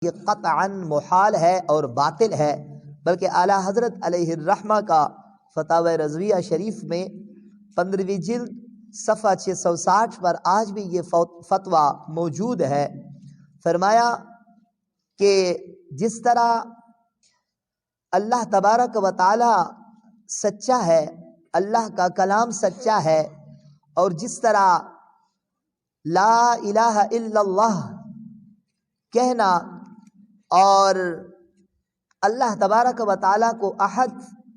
یہ قطعاً محال ہے اور باطل ہے، بلکہ اعلیٰ حضرت علیہ الرحمہ کا فتاوی رضویہ شریف میں 15ویں جلد صفحہ 660 پر آج بھی یہ فتویٰ موجود ہے۔ فرمایا کہ جس طرح اللہ تبارک و تعالی سچا ہے، اللہ کا کلام سچا ہے، اور جس طرح لا الہ الا اللہ کہنا اور اللہ تبارک و تعالیٰ کو احد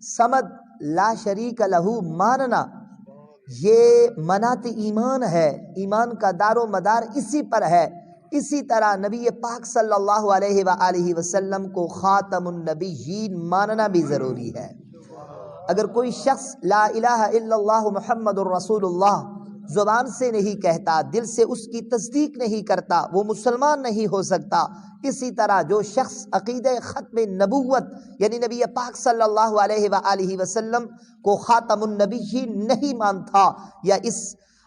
صمد لا شریک لہو ماننا یہ منات ایمان ہے، ایمان کا دار و مدار اسی پر ہے، اسی طرح نبی پاک صلی اللہ علیہ وآلہ وسلم کو خاتم النبیین ماننا بھی ضروری ہے۔ اگر کوئی شخص لا الہ الا اللہ محمد الرسول اللہ زبان سے نہیں کہتا، دل سے اس کی تصدیق نہیں کرتا، وہ مسلمان نہیں ہو سکتا۔ اسی طرح جو شخص عقیدہ ختم نبوت یعنی نبی پاک صلی اللہ علیہ وآلہ وسلم کو خاتم النبیین نہیں مانتا یا اس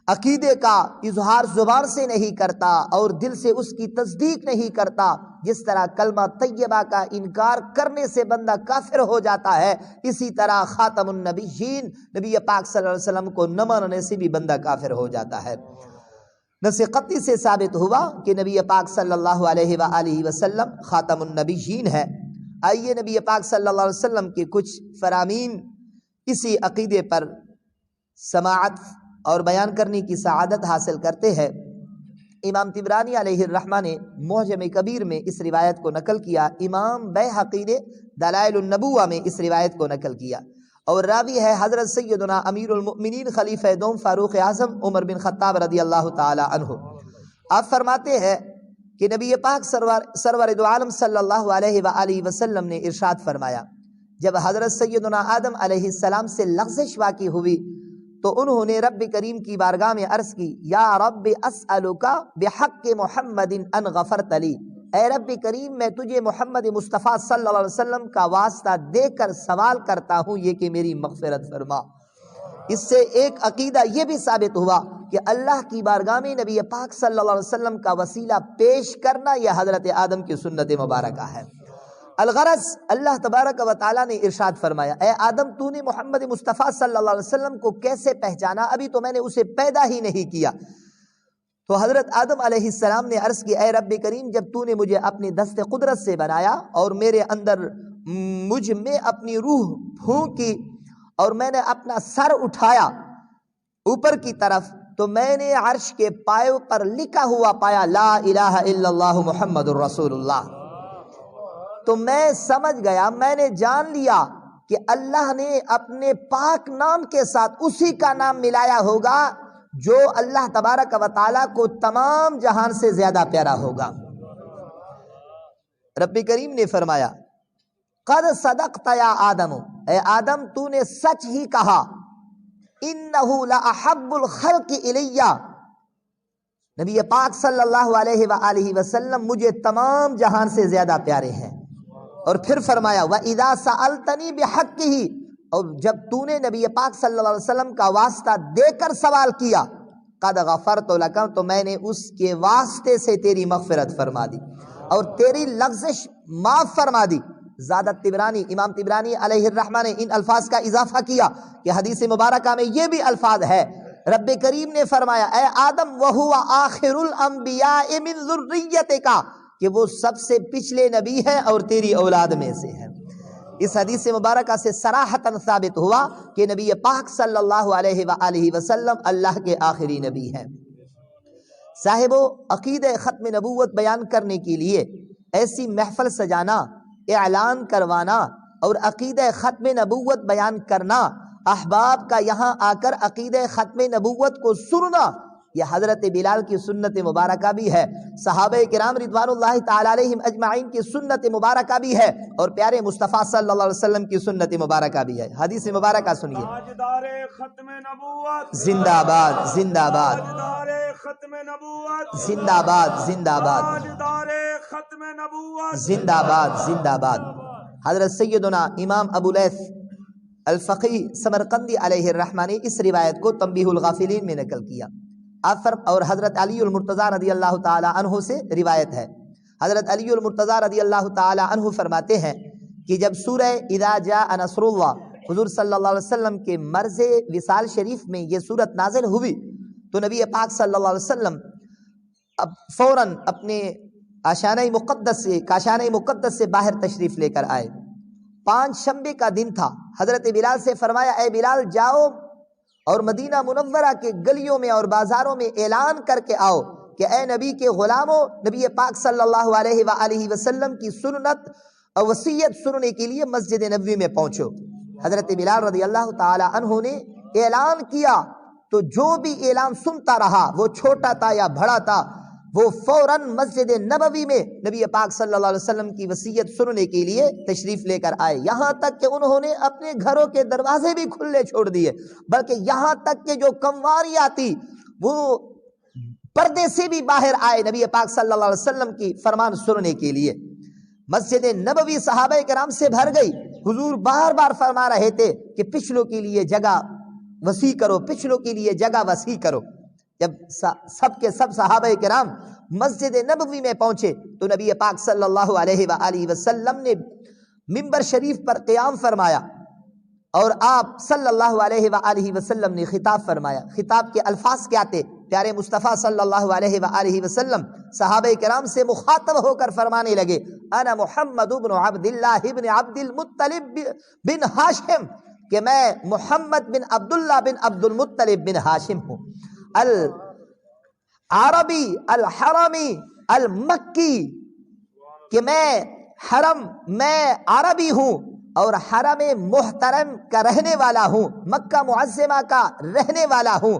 عقیدے کا اظہار زبان سے نہیں کرتا اور دل سے اس کی تصدیق نہیں کرتا، جس طرح کلمہ طیبہ کا انکار کرنے سے بندہ کافر ہو جاتا ہے، اسی طرح خاتم النبیین نبی پاک صلی اللہ علیہ وسلم کو نہ ماننے سے بھی بندہ کافر ہو جاتا ہے۔ نص قطعی سے ثابت ہوا کہ نبی پاک صلی اللہ علیہ وآلہ وسلم خاتم النبیین ہے۔ آئیے نبی پاک صلی اللہ علیہ وسلم کے کچھ فرامین اسی عقیدے پر سماعت اور بیان کرنے کی سعادت حاصل کرتے ہیں۔ امام طبرانی علیہ الرحمہ نے معجم کبیر میں اس روایت کو نقل کیا، امام بیہقی نے دلائل النبوہ میں اس روایت کو نقل کیا، اور راوی ہے حضرت سیدنا امیر المؤمنین خلیفہ دوم فاروق اعظم عمر بن خطاب رضی اللہ تعالی عنہ۔ آپ فرماتے ہیں کہ نبی پاک سرور دو عالم صلی اللہ علیہ وآلہ وسلم نے ارشاد فرمایا، جب حضرت سیدنا آدم علیہ السلام سے لغزش واقع ہوئی تو انہوں نے رب کریم کی بارگاہ میں عرض کی، یا رب اسألک بحق محمد ان غفرت لی، اے رب کریم میں تجھے محمد مصطفیٰ صلی اللہ علیہ وسلم کا واسطہ دے کر سوال کرتا ہوں یہ کہ میری مغفرت فرما۔ اس سے ایک عقیدہ یہ بھی ثابت ہوا کہ اللہ کی بارگاہ میں نبی پاک صلی اللہ علیہ وسلم کا وسیلہ پیش کرنا یہ حضرت آدم کی سنت مبارکہ ہے۔ الغرض اللہ تبارک و تعالیٰ نے ارشاد فرمایا، اے آدم تو نے محمد مصطفیٰ صلی اللہ علیہ وسلم کو کیسے پہچانا؟ ابھی تو میں نے اسے پیدا ہی نہیں کیا۔ تو حضرت آدم علیہ السلام نے عرض کی، اے رب کریم جب تو نے مجھے اپنی دست قدرت سے بنایا اور میرے اندر مجھ میں اپنی روح پھونکی اور میں نے اپنا سر اٹھایا اوپر کی طرف تو میں نے عرش کے پایوں پر لکھا ہوا پایا لا الہ الا اللہ محمد الرسول اللہ، تو میں سمجھ گیا، میں نے جان لیا کہ اللہ نے اپنے پاک نام کے ساتھ اسی کا نام ملایا ہوگا جو اللہ تبارک و تعالیٰ کو تمام جہان سے زیادہ پیارا ہوگا۔ رب کریم نے فرمایا، قد صدقت یا آدم، اے آدم تو نے سچ ہی کہا، انہ لاحب الخلق الی، نبی پاک صلی اللہ علیہ وآلہ وسلم مجھے تمام جہان سے زیادہ پیارے ہیں۔ اور پھر فرمایا وَإِذَا سَأَلْتَنِي بِحَقِّهِ، اور جب تو نے نبی پاک صلی اللہ علیہ وسلم کا واسطہ دے کر سوال کیا، قَدْ غَفَرْتُ لَكَ، تو میں نے اس کے واسطے سے تیری مغفرت فرما دی اور تیری لغزش معاف فرما دی۔ زیادت طبرانی، امام طبرانی علیہ الرحمہ نے ان الفاظ کا اضافہ کیا کہ حدیث مبارکہ میں یہ بھی الفاظ ہے، رب کریم نے فرمایا اے آدم وَهُوَ آخِرُ الْأَنْبِيَاءِ مِنْ ذُرِّيَّتِكَ، کہ وہ سب سے پچھلے نبی ہے اور تیری اولاد میں سے ہے۔ اس حدیث مبارکہ سے صراحتاً ثابت ہوا کہ نبی پاک صلی اللہ علیہ وآلہ وسلم اللہ کے آخری نبی ہیں۔ صاحبو، عقیدہ ختم نبوت بیان کرنے کے لیے ایسی محفل سجانا، اعلان کروانا اور عقیدہ ختم نبوت بیان کرنا، احباب کا یہاں آ کر عقیدہ ختم نبوت کو سننا، یہ حضرت بلال کی سنت مبارکہ بھی ہے، صحابہ کرام رضوان اللہ تعالی علیہم اجمعین کی سنت مبارکہ بھی ہے، اور پیارے مصطفیٰ صلی اللہ علیہ وسلم کی سنت مبارکہ بھی ہے۔ حدیث مبارکہ سنیے، تاجدار ختم نبوت زندہ باد زندہ باد، تاجدار ختم نبوت زندہ باد زندہ باد، تاجدار ختم نبوت زندہ باد زندہ باد۔ حضرت سیدنا امام ابو لیث الفقی سمرقندی علیہ الرحمہ نے اس روایت کو تنبیہ الغافلین میں نقل کیا، اور حضرت علی المرتضیٰ رضی اللہ تعالی عنہ سے روایت ہے، حضرت علی المرتضیٰ رضی اللہ تعالی عنہ فرماتے ہیں کہ جب سورہ اذا جاء نصر اللہ حضور صلی اللہ علیہ وسلم کے مرض وصال شریف میں یہ صورت نازل ہوئی تو نبی پاک صلی اللہ علیہ وسلم اب فوراً اپنے کاشانہ مقدس سے باہر تشریف لے کر آئے. 5 شنبے کا دن تھا. حضرت بلال سے فرمایا اے بلال جاؤ اور مدینہ منورہ کے گلیوں میں اور بازاروں میں اعلان کر کے آؤ کہ اے نبی کے غلاموں، نبی پاک صلی اللہ علیہ وآلہ وسلم کی سنت اور وصیت سننے کے لیے مسجد نبوی میں پہنچو. حضرت بلال رضی اللہ تعالی عنہ نے اعلان کیا تو جو بھی اعلان سنتا رہا، وہ چھوٹا تھا یا بڑا تھا، وہ فوراً مسجد نبوی میں نبی پاک صلی اللہ علیہ وسلم کی وصیت سننے کے لیے تشریف لے کر آئے. یہاں تک کہ انہوں نے اپنے گھروں کے دروازے بھی کھلے چھوڑ دیے، بلکہ یہاں تک کہ جو کنواریاں تھی وہ پردے سے بھی باہر آئے نبی پاک صلی اللہ علیہ وسلم کی فرمان سننے کے لیے. مسجد نبوی صحابہ کرام سے بھر گئی. حضور بار بار فرما رہے تھے کہ پچھلوں کے لیے جگہ وسیع کرو، پچھلوں کے لیے جگہ وسیع کرو. جب سب کے سب صحابہ کرام مسجد نبوی میں پہنچے تو نبی پاک صلی اللہ علیہ وآلہ وسلم نے منبر شریف پر قیام فرمایا اور آپ صلی اللہ علیہ وآلہ وسلم نے خطاب فرمایا. خطاب کے الفاظ کیا تھے؟ پیارے مصطفیٰ صلی اللہ علیہ وآلہ وسلم صحابہ کرام سے مخاطب ہو کر فرمانے لگے انا محمد بن عبداللہ بن عبد المطلب بن ہاشم، کہ میں محمد بن عبداللہ بن عبد المطلب بن ہاشم ہوں، العربی الحرمی المکی، کہ میں عربی ہوں اور حرم محترم کا رہنے والا ہوں، مکہ معظمہ کا رہنے والا ہوں.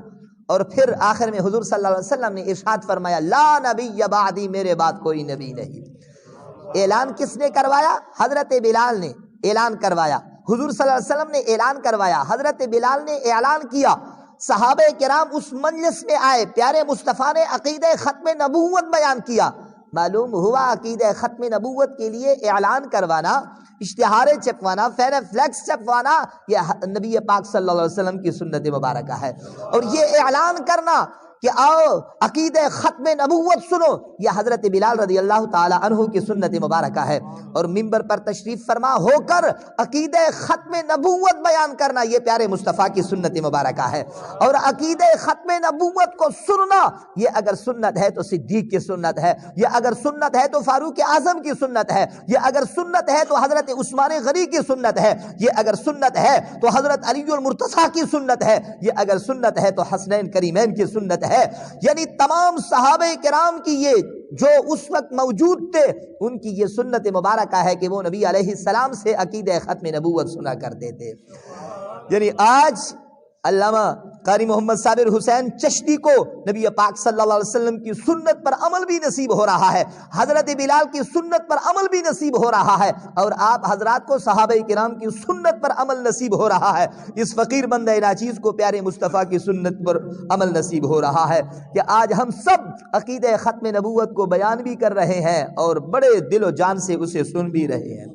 اور پھر آخر میں حضور صلی اللہ علیہ وسلم نے ارشاد فرمایا لا نبی بعدی، میرے بعد کوئی نبی نہیں. اعلان کس نے کروایا؟ حضرت بلال نے اعلان کروایا. حضور صلی اللہ علیہ وسلم نے اعلان کروایا، حضرت بلال نے اعلان کیا. صحابہ کرام اس مجلس میں آئے، پیارے مصطفیٰ نے عقیدہ ختم نبوت بیان کیا. معلوم ہوا عقیدہ ختم نبوت کے لیے اعلان کروانا، اشتہارے چھپوانا، فلیکس چھپوانا، یہ نبی پاک صلی اللہ علیہ وسلم کی سنت مبارکہ ہے. اور یہ اعلان کرنا کہ آؤ عقیدہ ختم نبوت سنو، یہ حضرت بلال رضی اللہ تعالی عنہ کی سنت مبارکہ ہے. اور منبر پر تشریف فرما ہو کر عقیدہ ختم نبوت بیان کرنا یہ پیارے مصطفیٰ کی سنت مبارکہ ہے. اور عقیدہ ختم نبوت کو سننا یہ اگر سنت ہے تو صدیق کی سنت ہے، یہ اگر سنت ہے تو فاروق اعظم کی سنت ہے، یہ اگر سنت ہے تو حضرت عثمان غنی کی سنت ہے، یہ اگر سنت ہے تو حضرت علی المرتضیٰ کی سنت ہے، یہ اگر سنت ہے تو حسنین کریمین کی سنت ہے. یعنی تمام صحابہ کرام کی یہ جو اس وقت موجود تھے ان کی یہ سنت مبارکہ ہے کہ وہ نبی علیہ السلام سے عقیدہ ختم نبوت سنا کرتے تھے. یعنی آج علامہ قاری محمد صابر حسین چشتی کو نبی پاک صلی اللہ علیہ وسلم کی سنت پر عمل بھی نصیب ہو رہا ہے، حضرت بلال کی سنت پر عمل بھی نصیب ہو رہا ہے، اور آپ حضرات کو صحابہ کرام کی سنت پر عمل نصیب ہو رہا ہے. اس فقیر بندہ ناچیز کو پیارے مصطفیٰ کی سنت پر عمل نصیب ہو رہا ہے کہ آج ہم سب عقیدہ ختم نبوت کو بیان بھی کر رہے ہیں اور بڑے دل و جان سے اسے سن بھی رہے ہیں.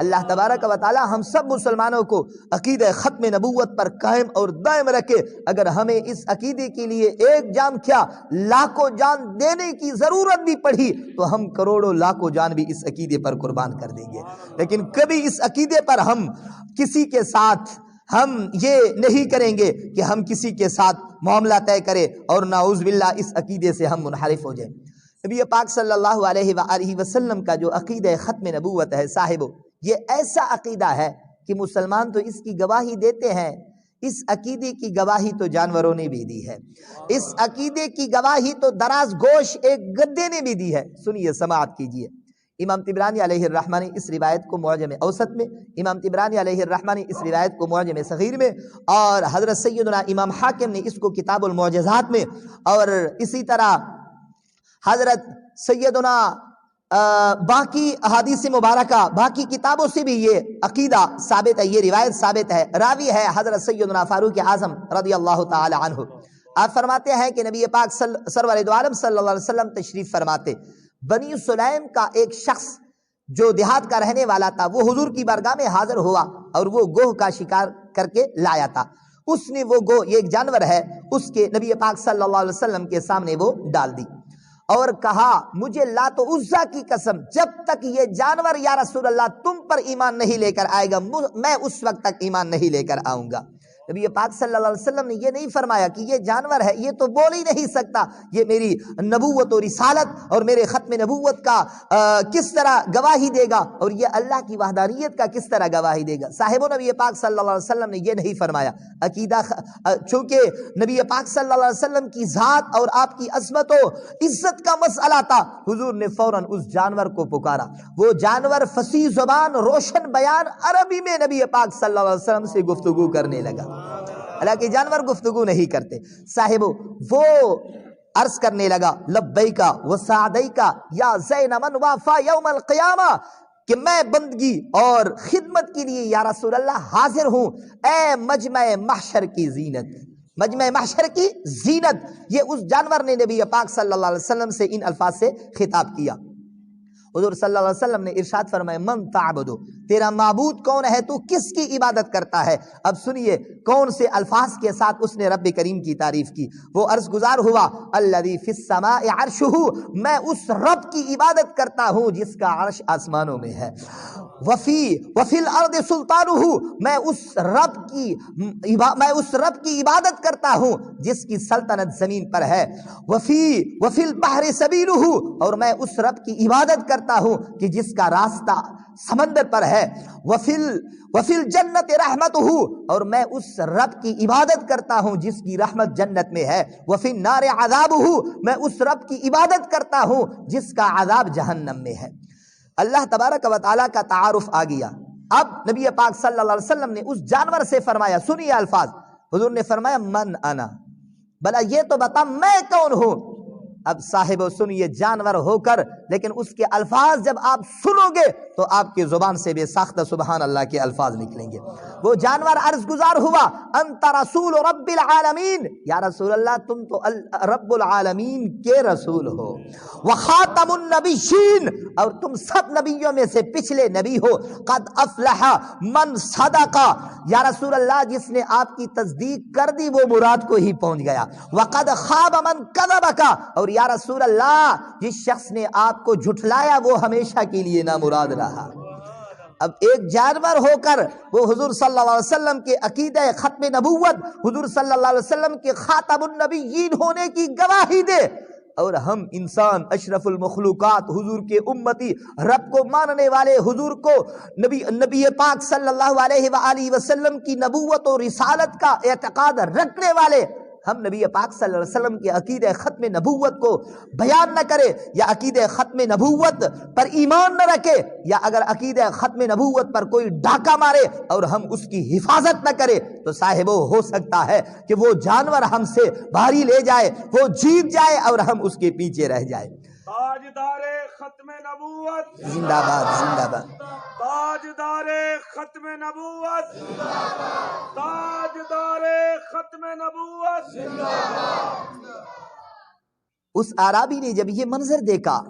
اللہ تبارک و تعالی ہم سب مسلمانوں کو عقیدہ ختم نبوت پر قائم اور دائم رکھے. اگر ہمیں اس عقیدے کے لیے ایک جان کیا لاکھوں جان دینے کی ضرورت بھی پڑی تو ہم کروڑوں لاکھوں جان بھی اس عقیدے پر قربان کر دیں گے. لیکن کبھی اس عقیدے پر ہم کسی کے ساتھ ہم یہ نہیں کریں گے کہ ہم کسی کے ساتھ معاملہ طے کریں اور نعوذ باللہ اس عقیدے سے ہم منحرف ہو جائیں. نبی پاک صلی اللہ علیہ وآلہ وسلم کا جو عقیدہ ختم نبوت ہے صاحبو، یہ ایسا عقیدہ ہے کہ مسلمان تو اس کی گواہی دیتے ہیں، اس عقیدے کی گواہی تو جانوروں نے بھی دی ہے، اس عقیدے کی گواہی تو دراز گوش ایک گدے نے بھی دی ہے. سنیے، سماعت کیجئے. امام طبرانی علیہ الرحمہ نے اس روایت کو معجم اوسط میں، امام طبرانی علیہ الرحمہ نے اس روایت کو معجم صغیر میں، اور حضرت سیدنا امام حاکم نے اس کو کتاب المعجزات میں، اور اسی طرح حضرت سیدنا باقی احادیث مبارکہ باقی کتابوں سے بھی یہ عقیدہ ثابت ہے، یہ روایت ثابت ہے. راوی ہے حضرت سیدنا فاروق اعظم رضی اللہ تعالی عنہ. آپ فرماتے ہیں کہ نبی پاک سرور دو عالم صلی اللہ علیہ وسلم تشریف فرماتے. بنی سلیم کا ایک شخص جو دیہات کا رہنے والا تھا وہ حضور کی بارگاہ میں حاضر ہوا اور وہ گوہ کا شکار کر کے لایا تھا. اس نے وہ گوہ، یہ ایک جانور ہے، اس کے نبی پاک صلی اللہ علیہ وسلم کے سامنے وہ ڈال دی اور کہا مجھے لات و عزا کی قسم جب تک یہ جانور یا رسول اللہ تم پر ایمان نہیں لے کر آئے گا میں اس وقت تک ایمان نہیں لے کر آؤں گا۔ نبی پاک صلی اللہ علیہ وسلم نے یہ نہیں فرمایا کہ یہ جانور ہے، یہ تو بول ہی نہیں سکتا، یہ میری نبوت و رسالت اور میرے ختم نبوت کا کس طرح گواہی دے گا، اور یہ اللہ کی وحدانیت کا کس طرح گواہی دے گا۔ صاحب نبی پاک صلی اللہ علیہ وسلم نے یہ نہیں فرمایا۔ عقیدہ چونکہ نبی پاک صلی اللہ علیہ وسلم کی ذات اور آپ کی عظمت و عزت کا مسئلہ تھا، حضور نے فوراً اس جانور کو پکارا۔ وہ جانور فصیح زبان، روشن بیان عربی میں نبی پاک صلی اللہ علیہ وسلم سے گفتگو کرنے لگا، حالانکہ جانور گفتگو نہیں کرتے۔ صاحب وہ عرض کرنے لگا لبیکا و سعدیکا یا زین من وافا یوم القیامہ، کہ میں بندگی اور خدمت کے لیے یا رسول اللہ حاضر ہوں، اے مجمع محشر کی زینت، مجمع محشر کی زینت۔ یہ اس جانور نے نبی پاک صلی اللہ علیہ وسلم سے ان الفاظ سے خطاب کیا۔ حضور صلی اللہ علیہ وسلم نے ارشاد فرمایا من تعبدو، تیرا معبود کون ہے، تو کس کی عبادت کرتا ہے؟ اب سنیے کون سے الفاظ کے ساتھ اس نے رب کریم کی تعریف کی۔ وہ عرض گزار ہوا الذی فی السماء عرشہ، میں اس رب کی عبادت کرتا ہوں جس کا عرش آسمانوں میں ہے۔ وفی الارض سلطانہ، میں اس رب کی عبادت کرتا ہوں جس کی سلطنت زمین پر ہے۔ وفی البحر سبیلہ، اور میں اس رب کی عبادت کرتا ہوں کہ جس کا راستہ سمندر پر ہے۔ وفی الجنت رحمتہ، اور میں اس رب کی عبادت کرتا ہوں جس کی رحمت جنت میں ہے۔ وفی النار عذابہ، میں اس رب کی عبادت کرتا ہوں جس کا عذاب جہنم میں ہے۔ اللہ تبارک و تعالیٰ کا تعارف آ گیا۔ اب نبی پاک صلی اللہ علیہ وسلم نے اس جانور سے فرمایا، سنیے الفاظ، حضور نے فرمایا من انا، بھلا یہ تو بتا میں کون ہوں۔ اب صاحب سنیے جانور ہو کر لیکن اس کے الفاظ جب آپ سنو گے تو آپ کی زبان سے بے ساختہ سبحان اللہ کے الفاظ نکلیں گے۔ وہ جانور عرض گزار ہوا انت رسول رب العالمین، یا رسول اللہ تم تو رب العالمین کے رسول ہو، وخاتم النبیین، اور تم سب نبیوں میں سے پچھلے نبی ہو۔ قد افلح من صدق، یا رسول اللہ جس نے آپ کی تصدیق کر دی وہ مراد کو ہی پہنچ گیا۔ وقد خاب من کذبک، اور یا رسول اللہ جس شخص نے آپ کو جھٹلایا وہ ہمیشہ کے لیے نامراد رہا۔ اب ایک جانور ہو کر وہ حضور صلی اللہ علیہ وسلم کے عقیدہ ختم نبوت، حضور صلی اللہ علیہ وسلم کے خاتم النبیین ہونے کی گواہی دے، اور ہم انسان اشرف المخلوقات حضور کے امتی، رب کو ماننے والے، حضور کو نبی پاک صلی اللہ علیہ وآلہ وسلم کی نبوت و رسالت کا اعتقاد رکھنے والے، ہم نبی پاک صلی اللہ علیہ وسلم کے عقیدہ ختم نبوت کو بیان نہ کرے، یا عقیدہ ختم نبوت پر ایمان نہ رکھے، یا اگر عقیدہ ختم نبوت پر کوئی ڈاکہ مارے اور ہم اس کی حفاظت نہ کرے تو صاحب ہو سکتا ہے کہ وہ جانور ہم سے بھاری لے جائے، وہ جیت جائے اور ہم اس کے پیچھے رہ جائے۔ تاجدار ختم نبوت زندہ باد، زندہ باد، تاجدار ختم نبوت، تاجدار ختم نبوت۔ اس عرابی نے جب یہ منظر دیکھا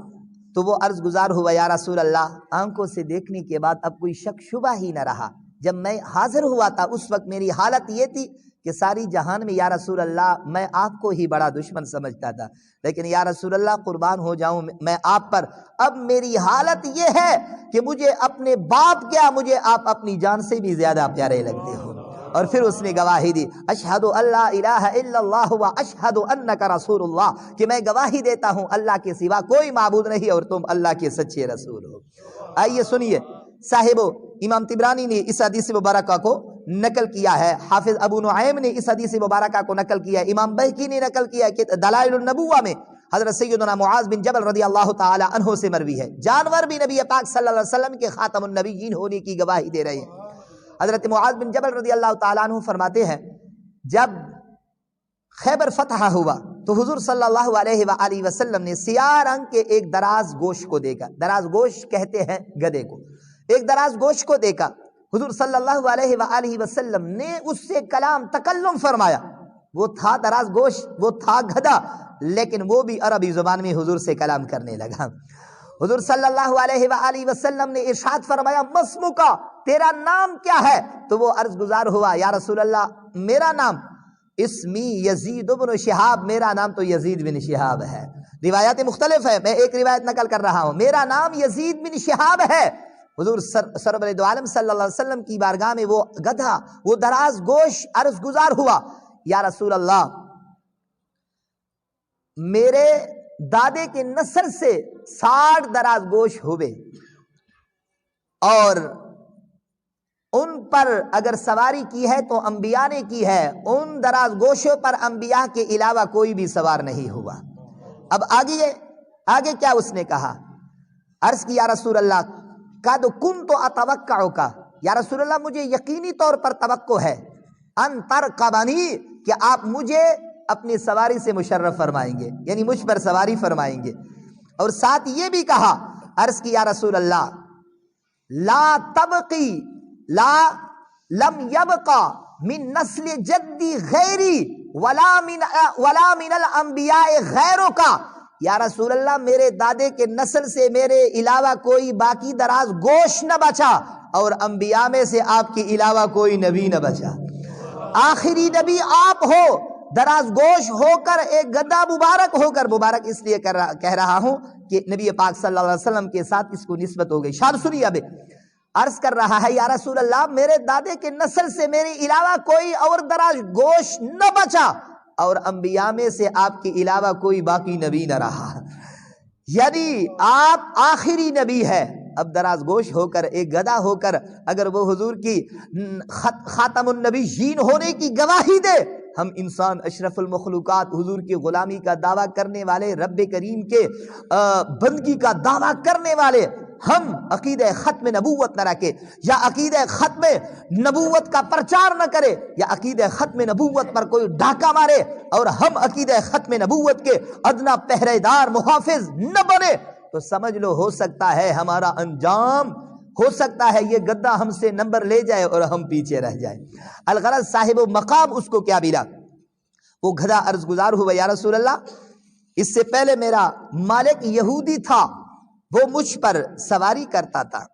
تو وہ عرض گزار ہوا یا رسول اللہ آنکھوں سے دیکھنے کے بعد اب کوئی شک شبہ ہی نہ رہا۔ جب میں حاضر ہوا تھا اس وقت میری حالت یہ تھی کہ ساری جہان میں یا رسول اللہ میں آپ کو ہی بڑا دشمن سمجھتا تھا، لیکن یا رسول اللہ قربان ہو جاؤں میں آپ پر، اب میری حالت یہ ہے کہ مجھے اپنے باپ کیا مجھے آپ اپنی جان سے بھی زیادہ پیارے لگتے ہو۔ اور پھر اس نے گواہی دی اشہد اللہ الہ الا اللہ و اشہد انک رسول اللہ، کہ میں گواہی دیتا ہوں اللہ کے سوا کوئی معبود نہیں اور تم اللہ کے سچے رسول ہو۔ آئیے سنیے صاحبو، امام طبرانی نے اس حدیث مبارکہ کو نقل کیا ہے، حافظ ابو نعیم نے اس حدیث مبارکہ کو نقل کیا ہے، امام بہقی نے نقل کیا ہے کہ دلائل النبوہ میں حضرت سیدنا معاذ بن جبل رضی اللہ تعالی عنہ سے مروی ہے۔ جانور بھی نبی پاک صلی اللہ علیہ وسلم کے خاتم النبیین ہونے کی گواہی دے رہے ہیں۔ حضرت معاذ بن جبل رضی اللہ تعالی عنہ فرماتے ہیں جب خیبر فتح ہوا تو حضور صلی اللہ علیہ وآلہ وسلم نے سیاہ رنگ کے ایک دراز گوشت کو دیکھا، دراز گوشت کہتے ہیں گدھے کو، ایک دراز گوشت کو دیکھا، حضور صلی اللہ علیہ وآلہ وسلم نے اس سے کلام تکلم فرمایا۔ وہ تھا دراز گوشت، وہ تھا گدھا، لیکن وہ بھی عربی زبان میں حضور سے کلام کرنے لگا۔ حضور صلی اللہ علیہ وآلہ وسلم نے ارشاد فرمایا مسمکا، تیرا نام کیا ہے؟ تو وہ عرض گزار ہوا یا رسول اللہ میرا نام اسمی یزید بن شہاب، میرا نام تو یزید بن شہاب ہے. روایات مختلف ہے، میں ایک روایت نقل کر رہا ہوں. میرا نام یزید بن شہاب ہے. حضور سرور دو عالم صلی اللہ علیہ وسلم کی بارگاہ میں وہ گدھا، وہ دراز گوش عرض گزار ہوا، یا رسول اللہ میرے دادے کے نسل سے 60 دراز گوش ہوئے، اور ان پر اگر سواری کی ہے تو انبیاء نے کی ہے، ان دراز گوشوں پر انبیاء کے علاوہ کوئی بھی سوار نہیں ہوا. اب آگے کیا اس نے کہا؟ عرض کی یا رسول اللہ قد کنت اتوقعک، یا رسول اللہ مجھے یقینی طور پر توقع ہے ان ترکبنی، کہ آپ مجھے اپنی سواری سے مشرف فرمائیں گے، یعنی مجھ پر سواری فرمائیں گے. اور ساتھ یہ بھی کہا، عرض کی یا رسول اللہ لا تبقی لم یبقى من نسل جدی غیری ولا من الانبیاء غیروں کا، یا رسول اللہ میرے دادے کے نسل سے میرے علاوہ کوئی باقی دراز گوش نہ بچا، اور انبیاء میں سے آپ کے علاوہ کوئی نبی نہ بچا. آخری نبی آپ ہو، دراز گوش ہو کر، ایک گدھا مبارک ہو کر. مبارک اس لیے کہہ رہا ہوں کہ نبی پاک صلی اللہ علیہ وسلم کے ساتھ اس کو نسبت ہو گئی. شاب سنیے، اب عرض کر رہا ہے یا رسول اللہ میرے دادے کے نسل سے میرے علاوہ کوئی اور دراز گوش نہ بچا، اور انبیاء میں سے آپ کے علاوہ کوئی باقی نبی نہ رہا. یعنی آپ آخری نبی ہے. اب دراز گوش ہو کر، ایک گدھا ہو کر، اگر وہ حضور کی خاتم النبیین ہونے کی گواہی دے، ہم انسان اشرف المخلوقات حضور کی غلامی کا دعویٰ کرنے والے، رب کریم کے بندگی کا دعویٰ کرنے والے، ہم عقیدہ ختم نبوت نہ رکھے، یا عقیدہ ختم نبوت کا پرچار نہ کرے، یا عقیدہ ختم نبوت پر کوئی ڈاکہ مارے، اور ہم عقیدہ ختم نبوت کے ادنا پہرے دار محافظ نہ بنے، تو سمجھ لو ہو سکتا ہے ہمارا انجام، ہو سکتا ہے یہ گدھا ہم سے نمبر لے جائے اور ہم پیچھے رہ جائیں. الغرض صاحب مقام اس کو کیا ملا؟ وہ گدھا عرض گزار ہوا یا رسول اللہ اس سے پہلے میرا مالک یہودی تھا، وہ مجھ پر سواری کرتا تھا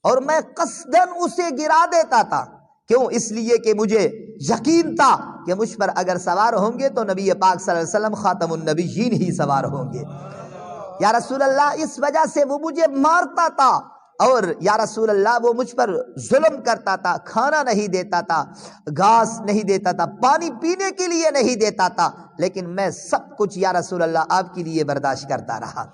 اور میں قصداً اسے گرا دیتا تھا. کیوں؟ اس لیے کہ مجھے یقین تھا کہ مجھ پر اگر سوار ہوں گے تو نبی پاک صلی اللہ علیہ وسلم خاتم النبیین ہی سوار ہوں گے. یا رسول اللہ اس وجہ سے وہ مجھے مارتا تھا، اور یا رسول اللہ وہ مجھ پر ظلم کرتا تھا، کھانا نہیں دیتا تھا، گھاس نہیں دیتا تھا، پانی پینے کے لیے نہیں دیتا تھا، لیکن میں سب کچھ یا رسول اللہ آپ کے لیے برداشت کرتا رہا.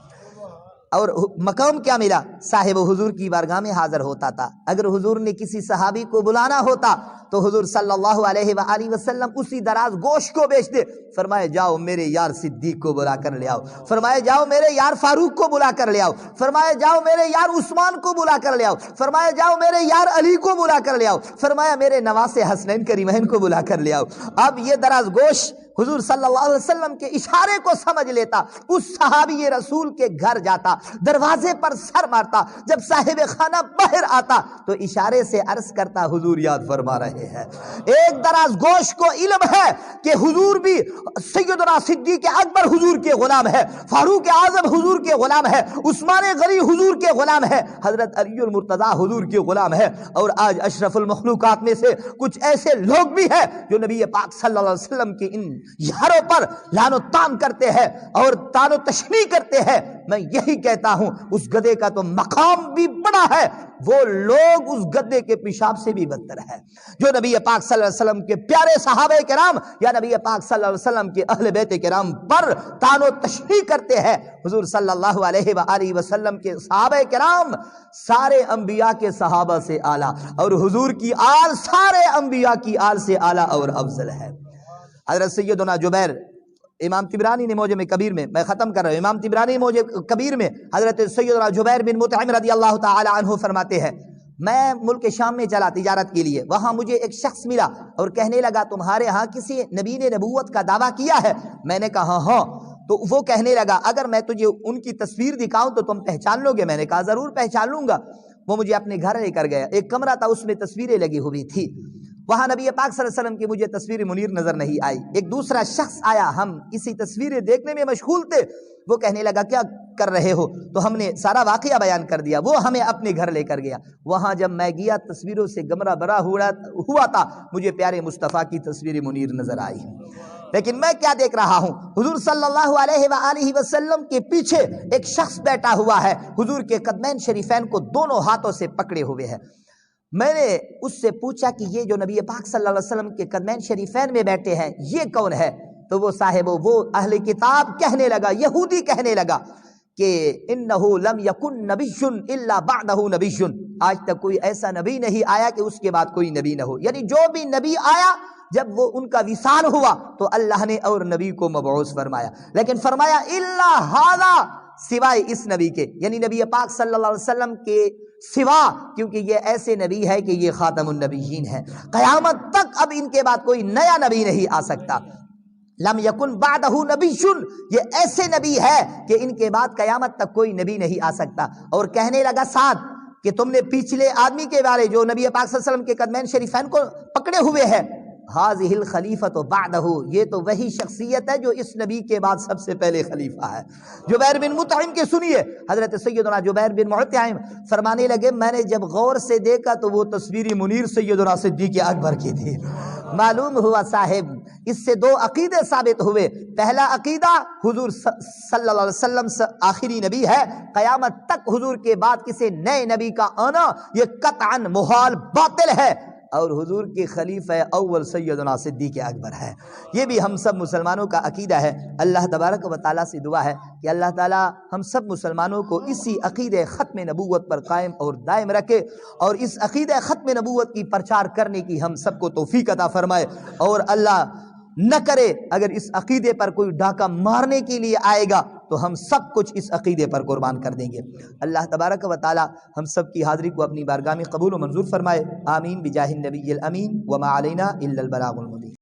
اور مقام کیا ملا؟ صاحب حضور کی بارگاہ میں حاضر ہوتا تھا. اگر حضور نے کسی صحابی کو بلانا ہوتا تو حضور صلی اللہ علیہ وآلہ وسلم اسی دراز گوشت کو بیچ دے، فرمائے جاؤ میرے یار صدیق کو بلا کر لے آؤ، فرمائے جاؤ میرے یار فاروق کو بلا کر لے آؤ، فرمائے جاؤ میرے یار عثمان کو بلا کر لے آؤ، فرمائے جاؤ میرے یار علی کو بلا کر لے آؤ، فرمایا میرے نواسے حسنین کریمین کو بلا کر لے آؤ. اب یہ دراز گوشت حضور صلی اللہ علیہ وسلم کے اشارے کو سمجھ لیتا، اس صحابی رسول کے گھر جاتا، دروازے پر سر مارتا، جب صاحب خانہ باہر آتا تو اشارے سے عرض کرتا حضور یاد فرما رہے ہیں. ایک دراز گوشت کو علم ہے کہ حضور بھی سیدنا صدیق اکبر حضور کے غلام ہے، فاروق اعظم حضور کے غلام ہے، عثمان غنی حضور کے غلام ہے، حضرت علی المرتضیٰ حضور کے غلام ہے، اور آج اشرف المخلوقات میں سے کچھ ایسے لوگ بھی ہیں جو نبی پاک صلی اللہ علیہ وسلم کے ان یاروں پر لعن و تان کرتے ہیں اور تان و تشنیع کرتے ہیں. میں یہی کہتا ہوں اس گدھے کا تو مقام بھی بڑا ہے، وہ لوگ اس گدھے کے پیشاب سے بھی بدتر ہے جو نبی پاک صلی اللہ علیہ وسلم کے پیارے صحابہ کرام یا نبی پاک صلی اللہ علیہ وسلم کے اہل بیت کرام پر تان و تشنیع کرتے ہیں. حضور صلی اللہ علیہ وآلہ وسلم کے صحابہ کرام سارے انبیاء کے صحابہ سے اعلیٰ، اور حضور کی آل سارے انبیاء کی آل سے اعلیٰ اور افضل ہے. حضرت سیدنا جبیر، امام طبرانی نے موجم کبیر میں، میں ختم کر رہا ہوں، امام طبرانی موجم کبیر میں حضرت سیدنا جبیر بن مطعم رضی اللہ تعالی عنہ فرماتے ہیں میں ملک شام میں چلا تجارت کے لیے، وہاں مجھے ایک شخص ملا اور کہنے لگا تمہارے ہاں کسی نبی نے نبوت کا دعویٰ کیا ہے؟ میں نے کہا ہاں. تو وہ کہنے لگا اگر میں تجھے ان کی تصویر دکھاؤں تو تم پہچان لو گے؟ میں نے کہا ضرور پہچان لوں گا. وہ مجھے اپنے گھر لے کر گیا، ایک کمرہ تھا اس میں تصویریں لگی ہوئی تھی، وہاں نبی پاک صلی اللہ علیہ وسلم کی مجھے تصویر منیر نظر نہیں آئی. ایک دوسرا شخص آیا, ہم اسی تصویریں دیکھنے میں مشغول تھے. وہ کہنے لگا کیا کر رہے ہو؟ تو ہم نے سارا واقعہ بیان کر دیا. وہ ہمیں اپنے گھر لے کر گیا. وہاں جب میں گیا تصویروں سے گمرہ برا ہوا تھا. مجھے پیارے مصطفیٰ کی تصویر منیر نظر آئی. لیکن میں کیا دیکھ رہا ہوں؟ حضور صلی اللہ علیہ وآلہ وسلم کے پیچھے ایک شخص بیٹھا ہوا ہے, حضور کے قدمین شریفین کو دونوں ہاتھوں سے پکڑے ہوئے ہے. میں نے اس سے پوچھا کہ یہ جو نبی پاک صلی اللہ علیہ وسلم کے قدمین شریفین میں بیٹھے ہیں یہ کون ہے؟ تو وہ صاحب وہ اہل کتاب کہنے لگا, یہودی کہنے لگا کہ انہو لم یکن نبی الا بعدہ نبی, آج تک کوئی ایسا نبی نہیں آیا کہ اس کے بعد کوئی نبی نہ ہو. یعنی جو بھی نبی آیا جب وہ ان کا وصال ہوا تو اللہ نے اور نبی کو مبعوث فرمایا. لیکن فرمایا الا ھذا, سوائے اس نبی کے, یعنی نبی پاک صلی اللہ علیہ وسلم کے سوا, کیونکہ یہ ایسے نبی ہے کہ یہ خاتم النبیین ہے. قیامت تک اب ان کے بعد کوئی نیا نبی نہیں آ سکتا. لم یکن بعدہ نبی, یہ ایسے نبی ہے کہ ان کے بعد قیامت تک کوئی نبی نہیں آ سکتا. اور کہنے لگا ساتھ کہ تم نے پچھلے آدمی کے بارے جو نبی پاک صلی اللہ علیہ وسلم کے قدمین شریفین کو پکڑے ہوئے ہے, ھذہ الخلیفۃ بعدہ, یہ تو وہی شخصیت ہے جو اس نبی کے بعد سب سے پہلے خلیفہ ہے. جبیر بن مطعم کے سنیے, حضرت سیدنا جبیر بن مطعم فرمانے لگے میں نے جب غور سے دیکھا تو وہ تصویر منیر سیدنا صدیق اکبر کی تھی. معلوم ہوا صاحب اس سے دو عقیدے ثابت ہوئے. پہلا عقیدہ حضور صلی اللہ علیہ وسلم آخری نبی ہے, قیامت تک حضور کے بعد کسی نئے نبی کا آنا یہ قطعاً محال باطل ہے. اور حضور کے خلیفہ اول سیدنا صدیق اکبر ہے. یہ بھی ہم سب مسلمانوں کا عقیدہ ہے. اللہ تبارک و تعالیٰ سے دعا ہے کہ اللہ تعالیٰ ہم سب مسلمانوں کو اسی عقیدہ ختم نبوت پر قائم اور دائم رکھے, اور اس عقیدہ ختم نبوت کی پرچار کرنے کی ہم سب کو توفیق عطا فرمائے. اور اللہ نہ کرے اگر اس عقیدے پر کوئی ڈاکہ مارنے کے لیے آئے گا تو ہم سب کچھ اس عقیدے پر قربان کر دیں گے. اللہ تبارک و تعالی ہم سب کی حاضری کو اپنی بارگاہ میں قبول و منظور فرمائے. آمین بجاہ النبی الامین وما علینا الا البلاغ المبین.